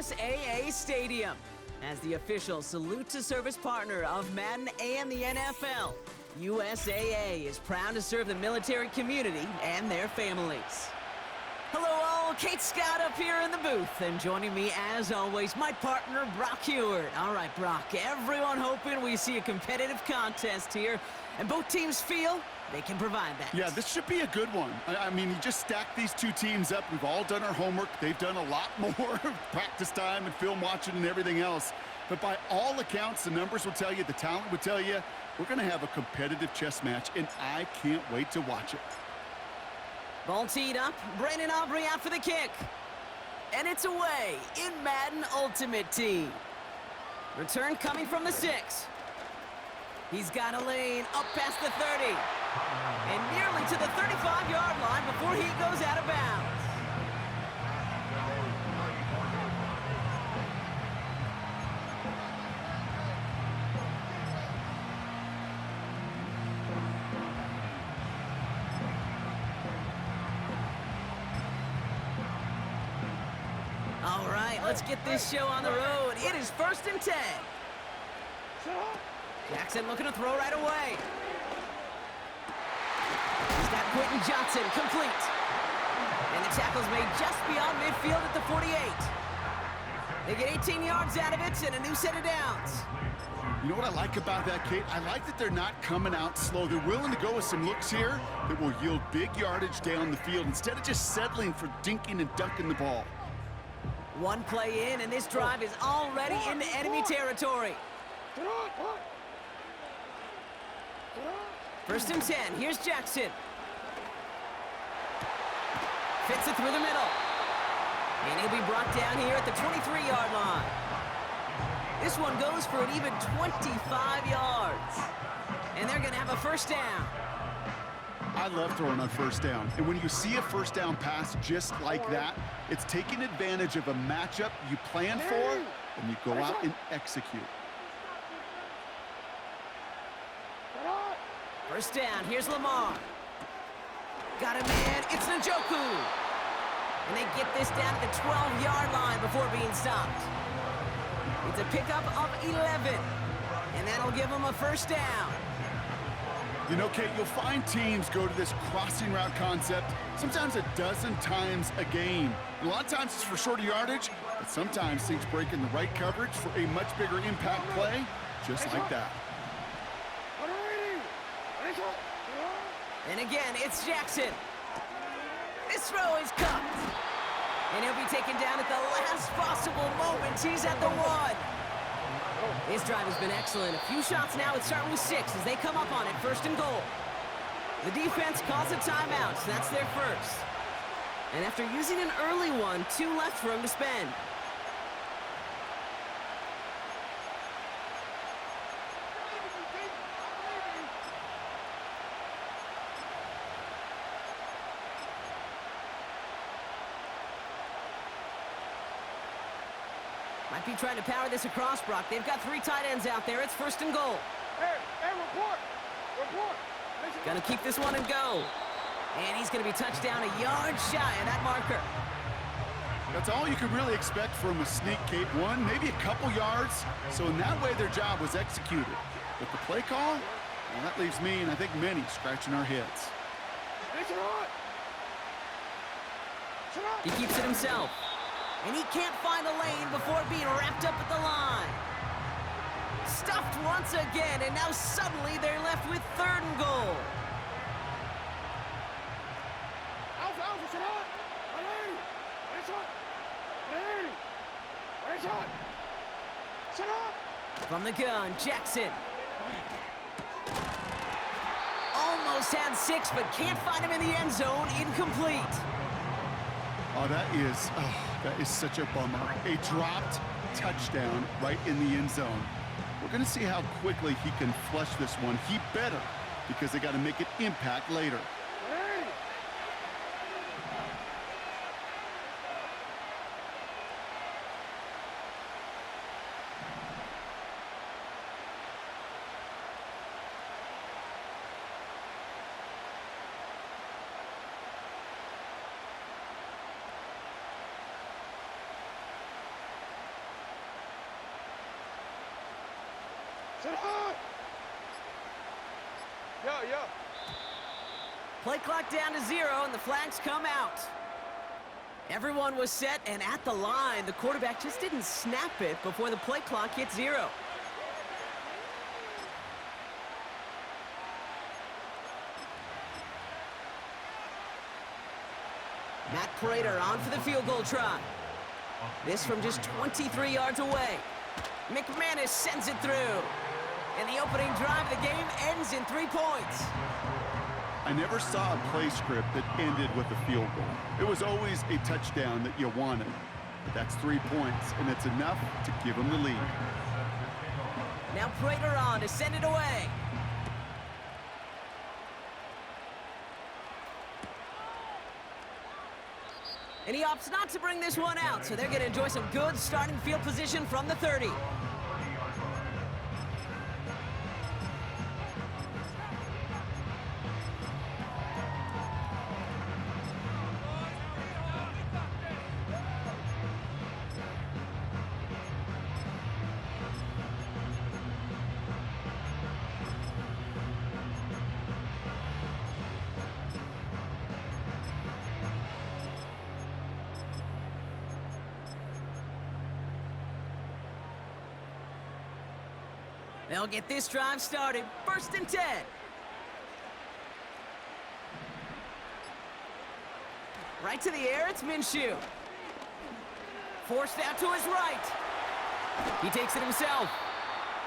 USAA Stadium. As the official salute-to-service partner of Madden and the NFL, USAA is proud to serve the military community and their families. Hello all, Kate Scott up here in the booth, and joining me as always, my partner Brock Heward. All right, Brock, everyone hoping we see a competitive contest here, and both teams feel they can provide that. Yeah, this should be a good one. I mean, you just stack these two teams up. We've all done our homework. They've done a lot more practice time and film watching and everything else. But by all accounts, the numbers will tell you, the talent would tell you, we're going to have a competitive chess match, and I can't wait to watch it. Ball teed up, Brandon Aubrey out for the kick. And it's away in Madden Ultimate Team. Return coming from the 6. He's got a lane up past the 30. And nearly to the 35-yard line before he goes out of bounds. All right, let's get this show on the road. It is 1st and 10. Jackson looking to throw right away. He's got Quentin Johnson complete. And the tackle's made just beyond midfield at the 48. They get 18 yards out of it and a new set of downs. You know what I like about that, Kate? I like that they're not coming out slow. They're willing to go with some looks here that will yield big yardage down the field instead of just settling for dinking and dunking the ball. One play in, and this drive is already into enemy territory. 1st and 10. Here's Jackson. Fits it through the middle. And he'll be brought down here at the 23-yard line. This one goes for an even 25 yards. And they're going to have a first down. I love throwing on first down. And when you see a first down pass just like that, it's taking advantage of a matchup you plan for, and you go out and execute. First down, here's Lamar. Got a man, it's Njoku. And they get this down to the 12-yard line before being stopped. It's a pickup of 11. And that'll give them a first down. You know, Kate, you'll find teams go to this crossing route concept sometimes a dozen times a game. And a lot of times it's for shorter yardage, but sometimes things break in the right coverage for a much bigger impact play, just like that. And again, it's Jackson. This throw is cupped. And he'll be taken down at the last possible moment. He's at the 1. This drive has been excellent. A few shots now. It's starting with 6 as they come up on it. 1st and goal. The defense calls a timeout, so that's their first. And after using an early one, 2 left for him to spend. Might be trying to power this across, Brock. They've got 3 tight ends out there. It's 1st and goal. Hey, report! Report! Gonna keep this one and go. And he's gonna be touched down a yard shy of that marker. That's all you could really expect from a sneak, Kate. 1, maybe a couple yards. So in that way, their job was executed. But the play call, well, that leaves me, and I think many, scratching our heads. He keeps it himself. And he can't find the lane before being wrapped up at the line. Stuffed once again, and now suddenly they're left with 3rd and goal. From the gun, Jackson. Almost had 6, but can't find him in the end zone. Incomplete. Oh, that is such a bummer. A dropped touchdown right in the end zone. We're going to see how quickly he can flush this one. He better, because they got to make it impact later. Sit high. Yeah. Play clock down to 0, and the flags come out. Everyone was set and at the line. The quarterback just didn't snap it before the play clock hit 0. Matt Prater on for the field goal try. This from just 23 yards away. McManus sends it through. And the opening drive of the game ends in 3 points. I never saw a play script that ended with a field goal. It was always a touchdown that you wanted. That's 3 points, and it's enough to give them the lead. Now Prater on to send it away. And he opts not to bring this one out, so they're going to enjoy some good starting field position from the 30. They'll get this drive started. 1st and 10. Right to the air, it's Minshew. Forced out to his right. He takes it himself.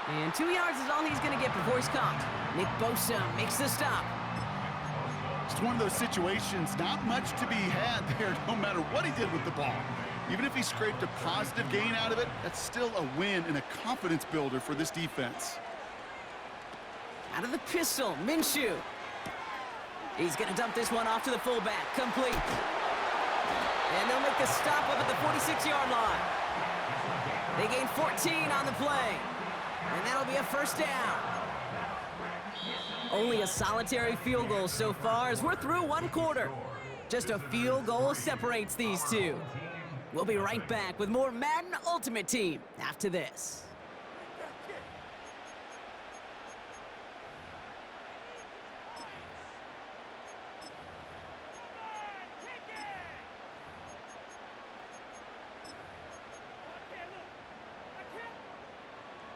And 2 yards is all he's going to get before he's caught. Nick Bosa makes the stop. It's one of those situations, not much to be had there, no matter what he did with the ball. Even if he scraped a positive gain out of it, that's still a win and a confidence builder for this defense. Out of the pistol, Minshew. He's going to dump this one off to the fullback. Complete. And they'll make the stop up at the 46-yard line. They gain 14 on the play. And that'll be a 1st down. Only a solitary field goal so far as we're through 1 quarter. Just a field goal separates these two. We'll be right back with more Madden Ultimate Team after this.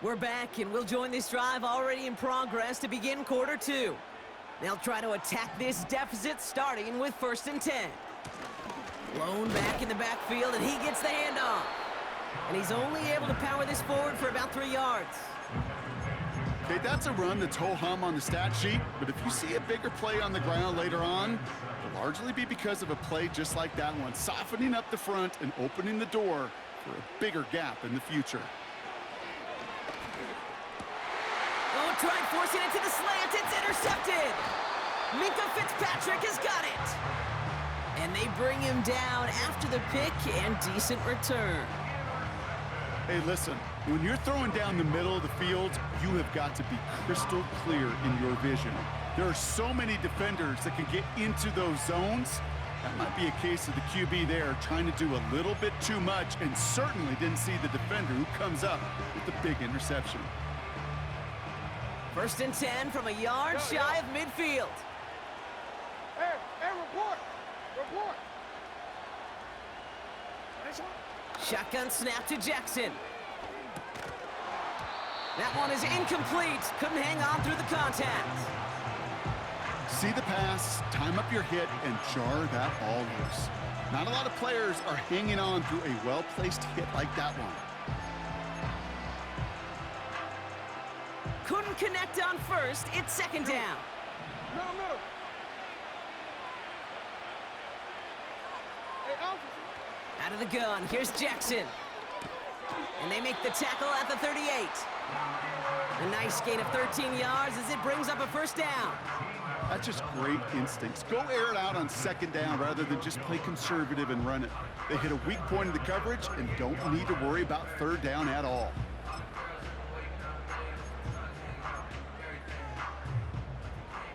We're back, and we'll join this drive already in progress to begin quarter 2. They'll try to attack this deficit starting with 1st and 10. Blown back in the backfield, and he gets the handoff. And he's only able to power this forward for about 3 yards. Okay, that's a run that's ho-hum on the stat sheet, but if you see a bigger play on the ground later on, it'll largely be because of a play just like that one, softening up the front and opening the door for a bigger gap in the future. Oh, tried forcing it to the slant. It's intercepted. Minka Fitzpatrick has got it. And they bring him down after the pick and decent return. Hey, listen, when you're throwing down the middle of the field, you have got to be crystal clear in your vision. There are so many defenders that can get into those zones. That might be a case of the QB there trying to do a little bit too much and certainly didn't see the defender who comes up with the big interception. 1st and 10 from a yard shy of midfield. Hey, report. Report. Shotgun snap to Jackson. That one is incomplete. Couldn't hang on through the contact. See the pass, time up your hit, and jar that ball loose. Not a lot of players are hanging on through a well-placed hit like that one. Couldn't connect on 1st. It's 2nd down. Middle. Hey, officer. Out of the gun, here's Jackson. And they make the tackle at the 38. A nice gain of 13 yards as it brings up a 1st down. That's just great instincts. Go air it out on 2nd down rather than just play conservative and run it. They hit a weak point in the coverage and don't need to worry about 3rd down at all.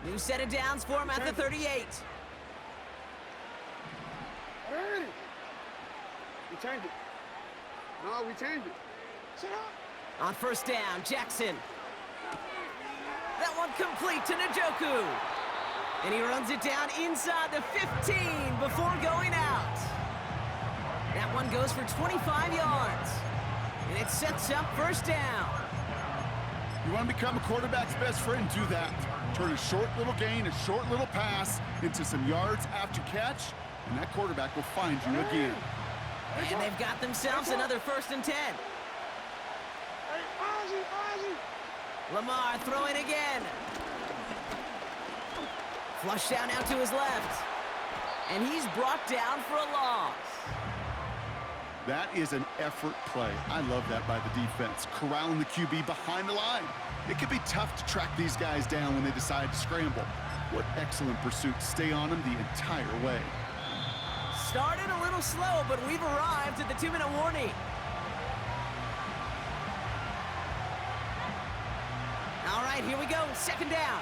New set of downs for him at the 38. Hey. We changed it. No, we changed it. Sit up. On 1st down, Jackson. one complete to Njoku. And he runs it down inside the 15 before going out. That one goes for 25 yards. And it sets up first down. You want to become a quarterback's best friend, do that. Turn a short little gain, a short little pass into some yards after catch, and that quarterback will find you again. And they've got themselves another 1st and 10. Hey, Ozzie. Lamar throwing again. Flush down out to his left. And he's brought down for a loss. That is an effort play. I love that by the defense. Corralling the QB behind the line. It can be tough to track these guys down when they decide to scramble. What excellent pursuit to stay on them the entire way. Started a little slow, but we've arrived at the 2-minute warning. All right, here we go. 2nd down.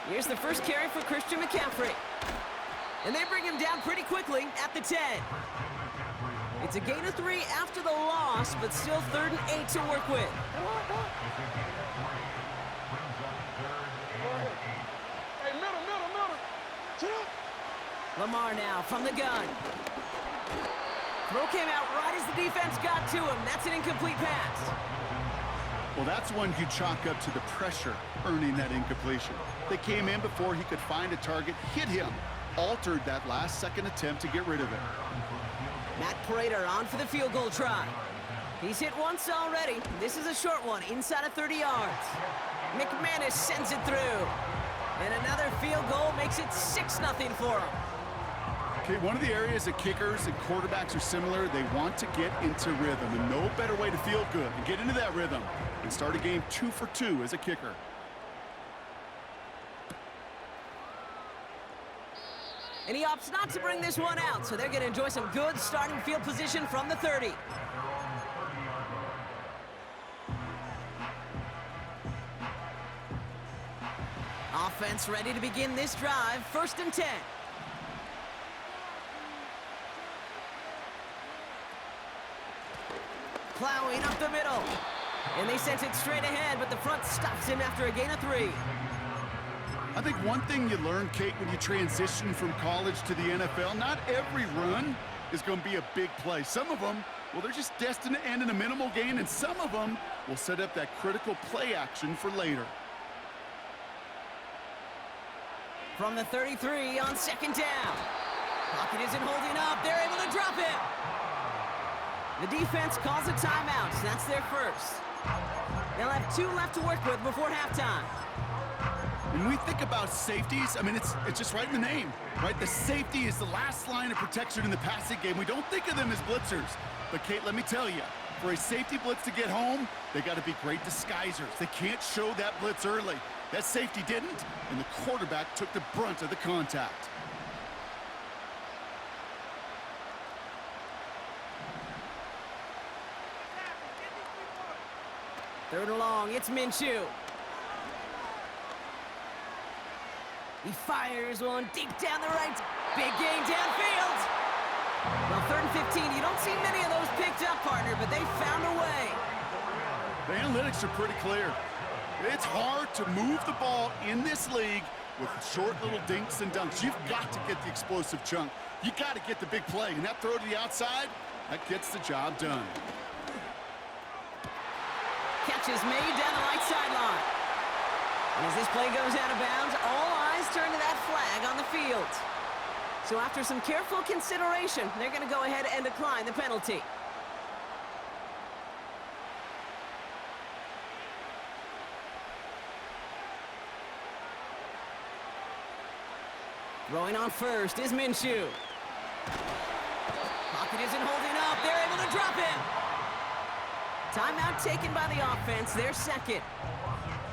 Here's the first carry for Christian McCaffrey. And they bring him down pretty quickly at the 10. It's a gain of 3 after the loss, but still 3rd and 8 to work with. Hey, middle. Lamar now from the gun. Throw came out right as the defense got to him. That's an incomplete pass. Well, that's one you chalk up to the pressure earning that incompletion. They came in before he could find a target, hit him, altered that last-second attempt to get rid of it. Matt Prater on for the field goal try. He's hit once already. This is a short one, inside of 30 yards. McManus sends it through. And another field goal makes it 6-0 for him. Okay, one of the areas that kickers and quarterbacks are similar, they want to get into rhythm, and no better way to feel good and get into that rhythm and start a game 2 for 2 as a kicker. And he opts not to bring this one out, so they're going to enjoy some good starting field position from the 30. Offense ready to begin this drive, 1st and 10. Plowing up the middle. And they sent it straight ahead, but the front stops him after a gain of 3. I think one thing you learn, Kate, when you transition from college to the NFL, not every run is going to be a big play. Some of them, well, they're just destined to end in a minimal gain, and some of them will set up that critical play action for later. From the 33 on 2nd down. Pocket isn't holding up. They're able to drop it. The defense calls a timeout. So that's their first. They'll have 2 left to work with before halftime. When we think about safeties, I mean, it's just right in the name, right? The safety is the last line of protection in the passing game. We don't think of them as blitzers. But, Kate, let me tell you, for a safety blitz to get home, they got to be great disguisers. They can't show that blitz early. That safety didn't, and the quarterback took the brunt of the contact. Third and long, it's Minshew. He fires one deep down the right. Big gain downfield. Well, 3rd and 15, you don't see many of those picked up, partner, but they found a way. The analytics are pretty clear. It's hard to move the ball in this league with short little dinks and dunks. You've got to get the explosive chunk. You got to get the big play, and that throw to the outside, that gets the job done. Catch is made down the right sideline. And as this play goes out of bounds, all eyes turn to that flag on the field. So after some careful consideration, they're going to go ahead and decline the penalty. Throwing on first is Minshew. Pocket isn't holding up. They're able to drop it. Timeout taken by the offense, their second.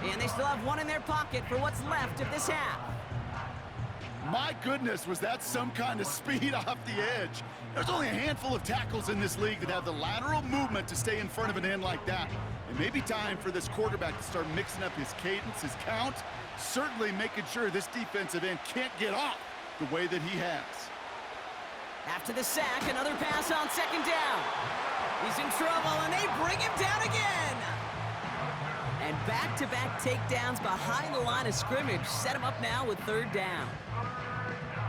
And they still have one in their pocket for what's left of this half. My goodness, was that some kind of speed off the edge. There's only a handful of tackles in this league that have the lateral movement to stay in front of an end like that. It may be time for this quarterback to start mixing up his cadence, his count, certainly making sure this defensive end can't get off the way that he has. After the sack, another pass on 2nd down. He's in trouble, and they bring him down again. And back-to-back takedowns behind the line of scrimmage set him up now with third down.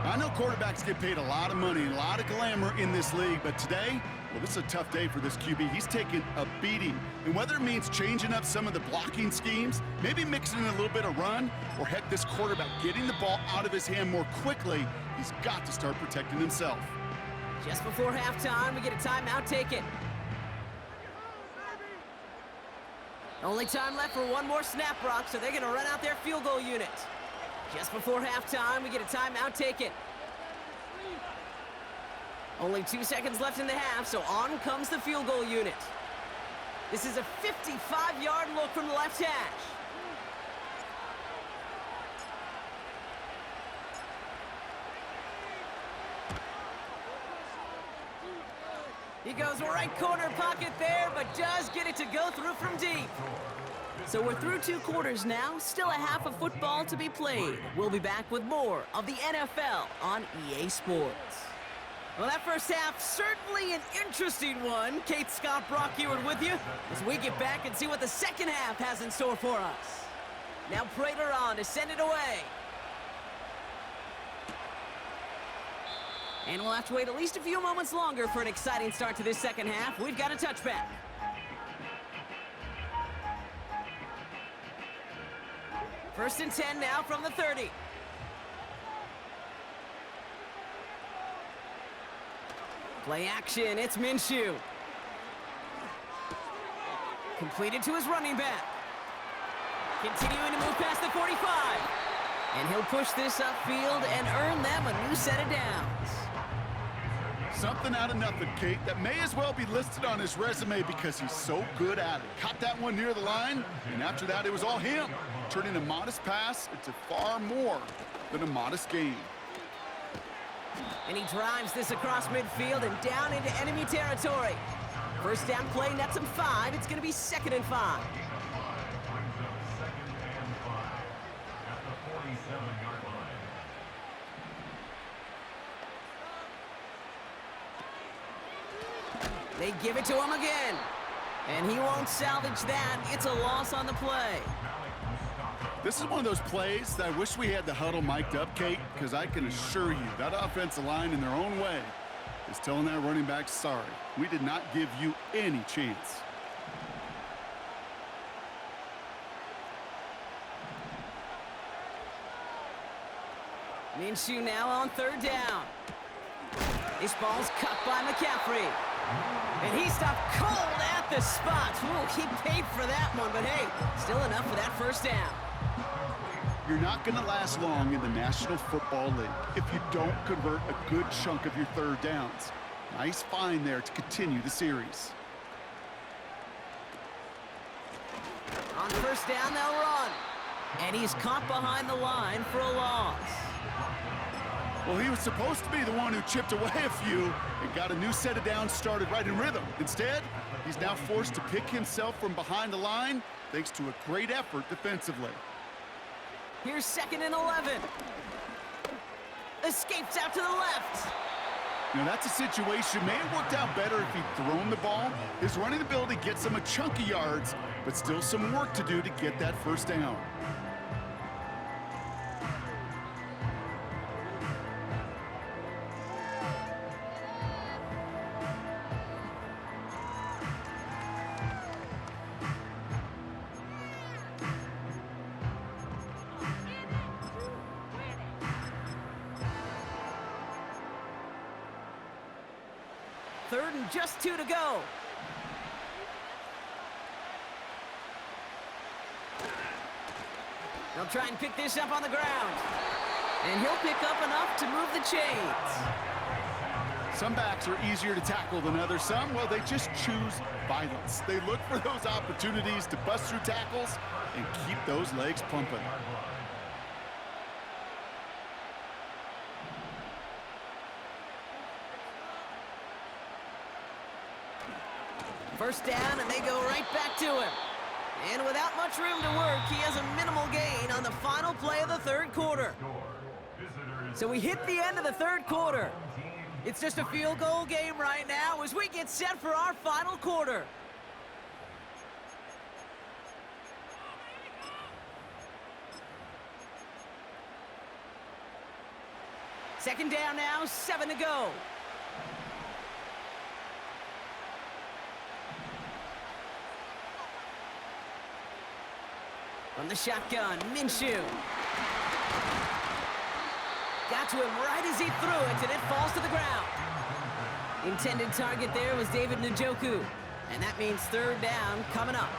I know quarterbacks get paid a lot of money, a lot of glamour in this league, but today, well, this is a tough day for this QB. He's taking a beating. And whether it means changing up some of the blocking schemes, maybe mixing in a little bit of run, or heck, this quarterback getting the ball out of his hand more quickly, he's got to start protecting himself. Just before halftime, we get a timeout taken. Only time left for one more snap, Brock, so they're going to run out their field goal unit. Just before halftime, we get a timeout taken. Only 2 seconds left in the half, so on comes the field goal unit. This is a 55-yard look from the left hash. He goes right corner pocket there, but does get it to go through from deep. So we're through 2 quarters now, still a half of football to be played. We'll be back with more of the NFL on EA Sports. Well, that first half, certainly an interesting one. Kate, Scott, Brock Ewart with you as we get back and see what the second half has in store for us. Now Prater on to send it away. And we'll have to wait at least a few moments longer for an exciting start to this second half. We've got a touchback. First and 10 now from the 30. Play action, it's Minshew. Completed to his running back. Continuing to move past the 45. And he'll push this upfield and earn them a new set of downs. Something out of nothing, Kate, that may as well be listed on his resume because he's so good at it. Caught that one near the line, and after that, it was all him. Turning a modest pass into far more than a modest gain. And he drives this across midfield and down into enemy territory. First down play, nets him 5. It's going to be 2nd and 5. They give it to him again. And he won't salvage that. It's a loss on the play. This is one of those plays that I wish we had the huddle mic'd up, Kate, because I can assure you that offensive line in their own way is telling that running back, sorry, we did not give you any chance. Minshew now on 3rd down. This ball's cut by McCaffrey. And he stopped cold at the spot. Ooh, he paid for that one, but hey, still enough for that first down. You're not going to last long in the National Football League if you don't convert a good chunk of your 3rd downs. Nice find there to continue the series. On 1st down, they'll run. And he's caught behind the line for a loss. Well, he was supposed to be the one who chipped away a few and got a new set of downs started right in rhythm. Instead, he's now forced to pick himself from behind the line thanks to a great effort defensively. Here's 2nd and 11. Escapes out to the left. Now, that's a situation may have worked out better if he'd thrown the ball. His running ability gets him a chunk of yards, but still some work to do to get that first down. Third and just 2 to go. They'll try and pick this up on the ground. And he'll pick up enough to move the chains. Some backs are easier to tackle than others. Some, well, they just choose violence. They look for those opportunities to bust through tackles and keep those legs pumping. First down, and they go right back to him. And without much room to work, he has a minimal gain on the final play of the 3rd quarter. So we hit the end of the 3rd quarter. It's just a field goal game right now as we get set for our final quarter. Second down now, 7 to go. From the shotgun, Minshew. Got to him right as he threw it, and it falls to the ground. Intended target there was David Njoku, and that means third down coming up.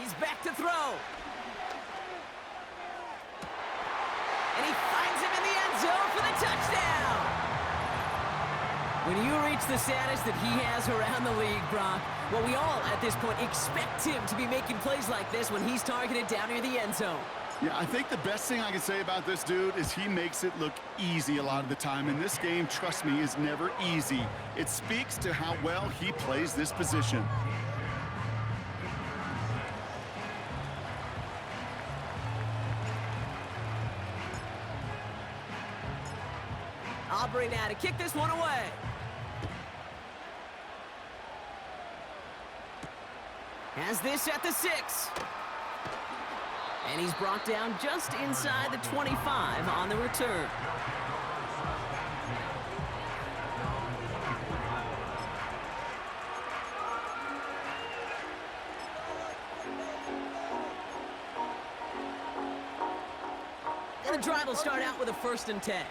He's back to throw. And he finds him in the end zone for the touchdown. When you reach the status that he has around the league, Brock, well, we all, at this point, expect him to be making plays like this when he's targeted down near the end zone. Yeah, I think the best thing I can say about this dude is he makes it look easy a lot of the time. And this game, trust me, is never easy. It speaks to how well he plays this position. Aubrey now to kick this one away. Has this at the 6. And he's brought down just inside the 25 on the return. And the drive will start out with a 1st and 10.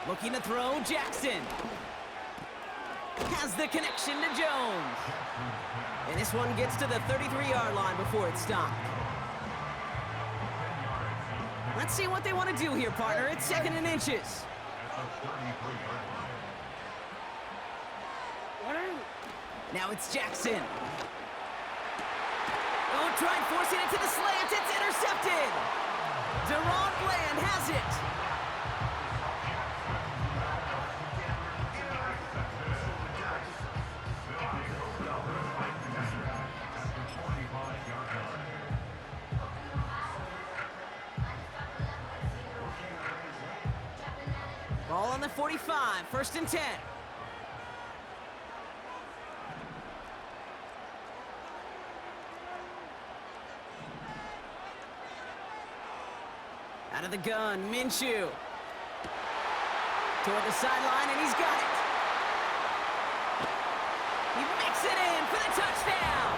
Looking to throw, Jackson. Has the connection to Jones. And this one gets to the 33-yard line before it's stopped. Let's see what they want to do here, partner. It's 2nd and inches. Now it's Jackson. Oh, trying forcing it to the slant. It's intercepted. Deron Bland has it. Ball on the 45, 1st and 10. Out of the gun, Minshew. Toward the sideline, and he's got it. He makes it in for the touchdown.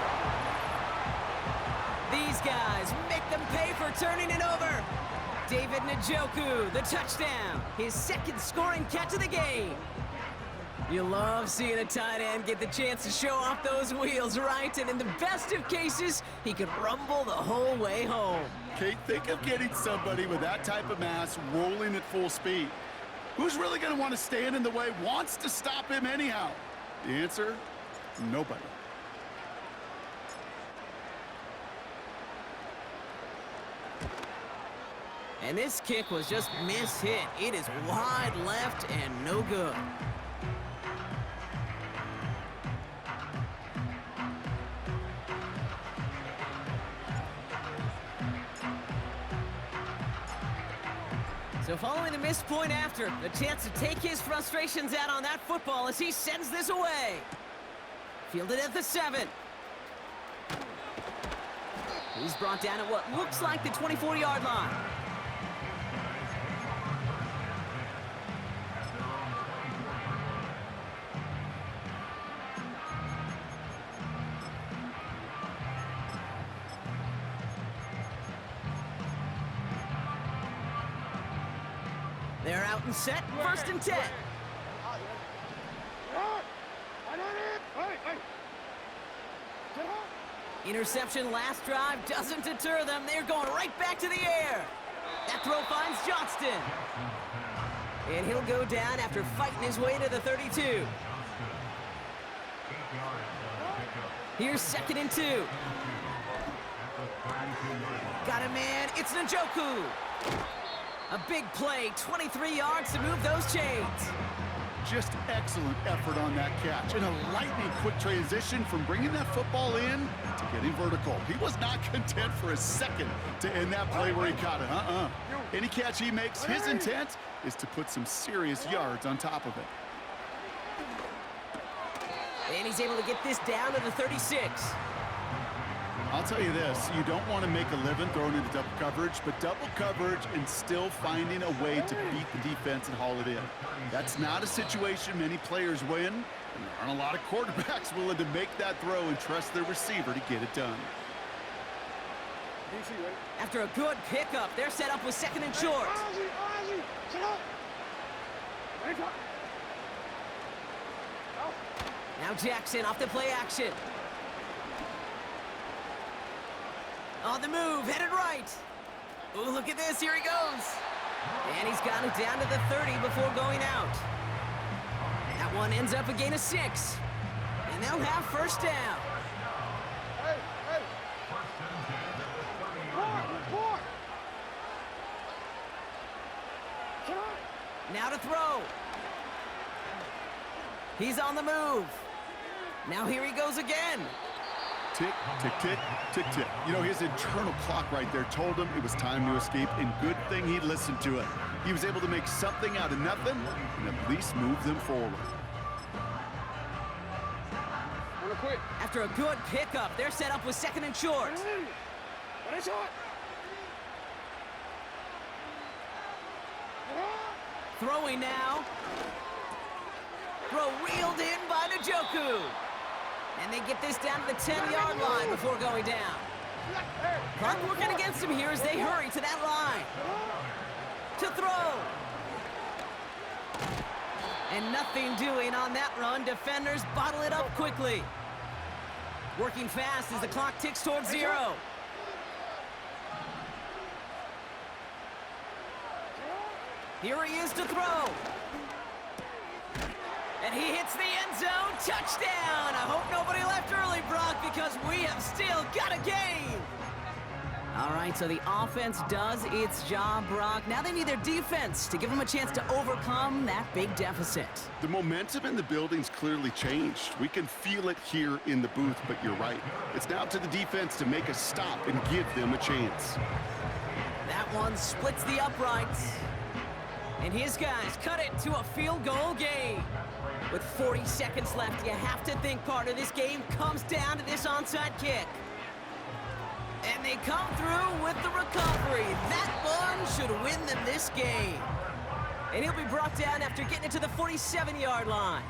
These guys make them pay for turning it over. David Njoku, the touchdown. His 2nd scoring catch of the game. You love seeing a tight end get the chance to show off those wheels, right? And in the best of cases, he could rumble the whole way home. Kate, think of getting somebody with that type of mass rolling at full speed. Who's really going to want to stand in the way, wants to stop him anyhow? The answer, nobody. And this kick was just mishit. It is wide left and no good. So following the missed point after, the chance to take his frustrations out on that football as he sends this away. Fielded at the 7. He's brought down at what looks like the 24-yard line. They're out and set, 1st and 10. Interception last drive doesn't deter them. They're going right back to the air. That throw finds Johnston. And he'll go down after fighting his way to the 32. Here's 2nd and 2. Got a man, it's Njoku. A big play, 23 yards to move those chains. Just excellent effort on that catch. And a lightning quick transition from bringing that football in to getting vertical. He was not content for a second to end that play where he caught it. Any catch he makes, his intent is to put some serious yards on top of it. And he's able to get this down to the 36. I'll tell you this, you don't want to make a living throwing into double coverage, but double coverage and still finding a way to beat the defense and haul it in. That's not a situation many players win, and there aren't a lot of quarterbacks willing to make that throw and trust their receiver to get it done. After a good pickup, they're set up with 2nd and short. Now Jackson off the play action. On the move, headed right. Oh, look at this, here he goes. And he's got it down to the 30 before going out. That one ends up a gain of 6. And they'll have first down. Now to throw. He's on the move. Now here he goes again. Tick, tick, tick, tick, tick. You know, his internal clock right there told him it was time to escape, and good thing he listened to it. He was able to make something out of nothing and at least move them forward. After a good pickup, they're set up with 2nd and short. Throwing now. Throw reeled in by Njoku. And they get this down to the 10-yard line before going down. Clock working against him here as they hurry to that line. To throw. And nothing doing on that run. Defenders bottle it up quickly. Working fast as the clock ticks towards 0. Here he is to throw. And he hits the end zone. Touchdown! I hope nobody left early, Brock, because we have still got a game. All right, so the offense does its job, Brock. Now they need their defense to give them a chance to overcome that big deficit. The momentum in the building's clearly changed. We can feel it here in the booth, but you're right. It's now to the defense to make a stop and give them a chance. That one splits the uprights. And his guys cut it to a field goal game. With 40 seconds left, you have to think part of this game comes down to this onside kick. And they come through with the recovery. That one should win them this game. And he'll be brought down after getting it to the 47-yard line.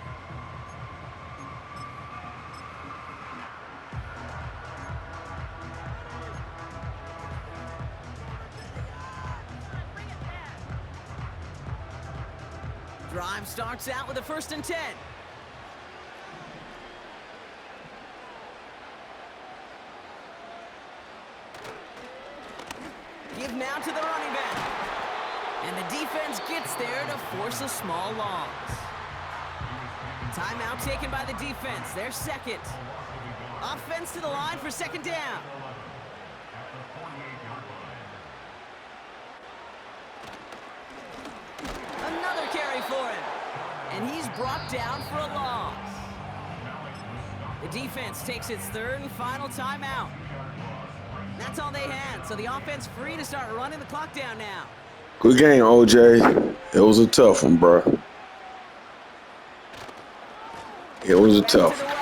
Drive starts out with a 1st and 10. Give now to the running back. And the defense gets there to force a small loss. Timeout taken by the defense. Their 2nd. Offense to the line for 2nd down. Another carry for him. And he's brought down for a loss. The defense takes its 3rd and final timeout. That's all they had, so the offense free to start running the clock down now. Good game, OJ. It was a tough one, bro. It was a tough one.